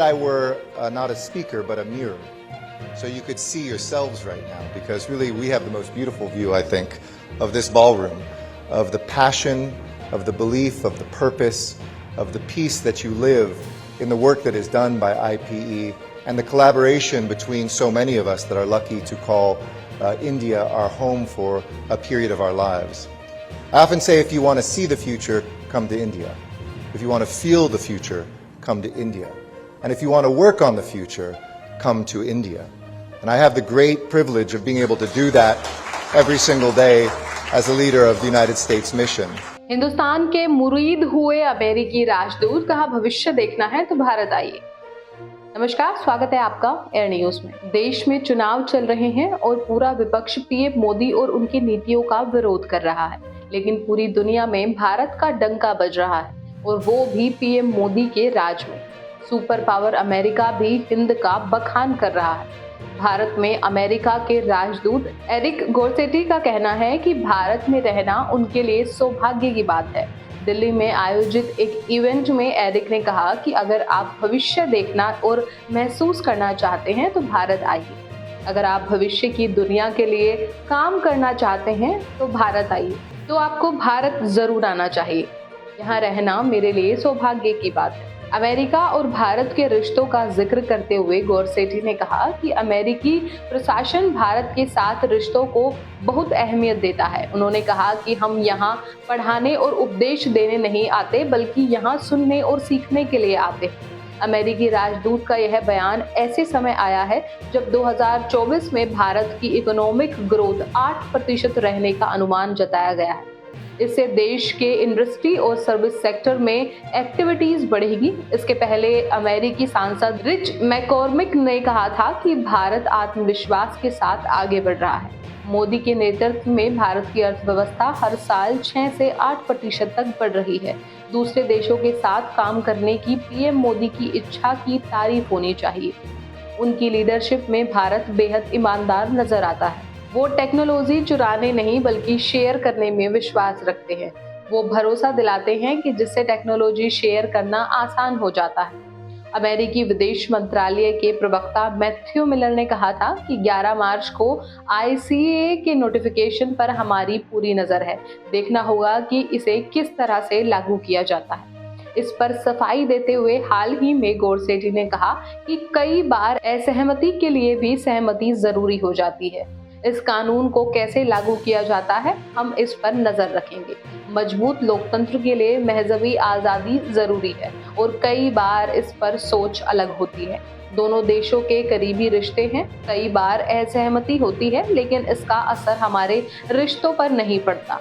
I were not a speaker, but a mirror. So you could see yourselves right now, because really we have the most beautiful view, I think, of this ballroom, of the passion, of the belief, of the purpose, of the peace that you live in the work that is done by IPE, and the collaboration between so many of us that are lucky to call India our home for a period of our lives. I often say, if you want to see the future, come to India. If you want to feel the future, come to India. And if you want to work on the future, come to India. And I have the great privilege of being able to do that every single day as a leader of the United States mission. Hindustan के मुरीद हुए अमेरिकी राजदूत, कहा भविष्य देखना है तो भारत आइए। नमस्कार, स्वागत है आपका एयर न्यूज में। देश में चुनाव चल रहे हैं और पूरा विपक्ष पीएम मोदी और उनकी नीतियों का विरोध कर रहा है, लेकिन पूरी दुनिया में भारत का डंका बज रहा है, और वो भी पीएम मोदी के राज में। सुपर पावर अमेरिका भी हिंद का बखान कर रहा है। भारत में अमेरिका के राजदूत एरिक गोरसेटी का कहना है कि भारत में रहना उनके लिए सौभाग्य की बात है। दिल्ली में आयोजित एक इवेंट में एरिक ने कहा कि अगर आप भविष्य देखना और महसूस करना चाहते हैं तो भारत आइए। अगर आप भविष्य की दुनिया के लिए काम करना चाहते हैं तो भारत आइए। तो आपको भारत जरूर आना चाहिए। यहाँ रहना मेरे लिए सौभाग्य की बात है। अमेरिका और भारत के रिश्तों का जिक्र करते हुए गोरसेटी ने कहा कि अमेरिकी प्रशासन भारत के साथ रिश्तों को बहुत अहमियत देता है। उन्होंने कहा कि हम यहाँ पढ़ाने और उपदेश देने नहीं आते, बल्कि यहाँ सुनने और सीखने के लिए आते हैं। अमेरिकी राजदूत का यह बयान ऐसे समय आया है जब 2024 में भारत की इकोनॉमिक ग्रोथ 8% रहने का अनुमान जताया गया है। इससे देश के इंडस्ट्री और सर्विस सेक्टर में एक्टिविटीज बढ़ेगी। इसके पहले अमेरिकी सांसद रिच मैकॉर्मिक ने कहा था कि भारत आत्मविश्वास के साथ आगे बढ़ रहा है। मोदी के नेतृत्व में भारत की अर्थव्यवस्था हर साल 6 से 8% तक बढ़ रही है। दूसरे देशों के साथ काम करने की पीएम मोदी की इच्छा की तारीफ होनी चाहिए। उनकी लीडरशिप में भारत बेहद ईमानदार नजर आता है। वो टेक्नोलॉजी चुराने नहीं बल्कि शेयर करने में विश्वास रखते हैं। वो भरोसा दिलाते हैं कि जिससे टेक्नोलॉजी शेयर करना आसान हो जाता है। अमेरिकी विदेश मंत्रालय के प्रवक्ता मैथ्यू मिलर ने कहा था कि 11 मार्च को ICAA के नोटिफिकेशन पर हमारी पूरी नजर है। देखना होगा कि इसे किस तरह से लागू किया जाता है। इस पर सफाई देते हुए हाल ही में गोरसेटी ने कहा कि कई बार असहमति के लिए भी सहमति जरूरी हो जाती है। इस कानून को कैसे लागू किया जाता है, हम इस पर नजर रखेंगे। मजबूत लोकतंत्र के लिए मजहबी आज़ादी जरूरी है और कई बार इस पर सोच अलग होती है। दोनों देशों के करीबी रिश्ते हैं। कई बार असहमति होती है, लेकिन इसका असर हमारे रिश्तों पर नहीं पड़ता।